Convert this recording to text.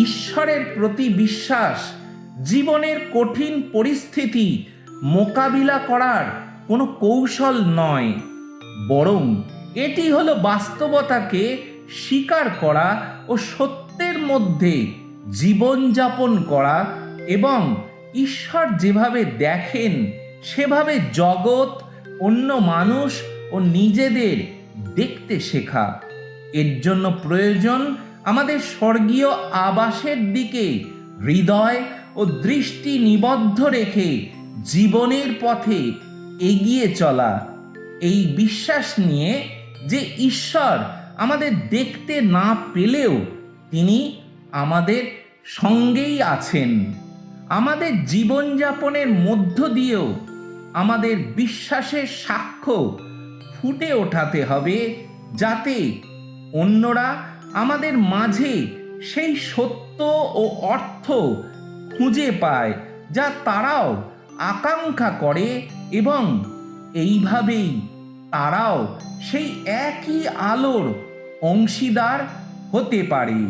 ঈশ্বরের প্রতি বিশ্বাস জীবনের কঠিন পরিস্থিতি মোকাবিলা করার কোনো কৌশল নয়, বরং এটি হলো বাস্তবতাকে স্বীকার করা ও সত্যের মধ্যে জীবনযাপন করা এবং ঈশ্বর যেভাবে দেখেন সেভাবে জগৎ, অন্য মানুষ ও নিজেদের দেখতে শেখা। এর জন্য প্রয়োজন আমাদের স্বর্গীয় আবাসের দিকে হৃদয় ও দৃষ্টি নিবদ্ধ রেখে জীবনের পথে এগিয়ে চলা, এই বিশ্বাস নিয়ে যে ঈশ্বর আমাদের দেখতে না পেলেও তিনি আমাদের সঙ্গেই আছেন। আমাদের জীবনযাপনের মধ্য দিয়েও আমাদের বিশ্বাসের সাক্ষ্য ফুটে ওঠাতে হবে, যাতে অন্যরা আমাদের মাঝে সেই সত্য ও অর্থ খুঁজে পায় যা তারাও আকাঙ্ক্ষা করে, এবং এইভাবেই তারাও সেই একই আলোর অংশীদার হতে পারে।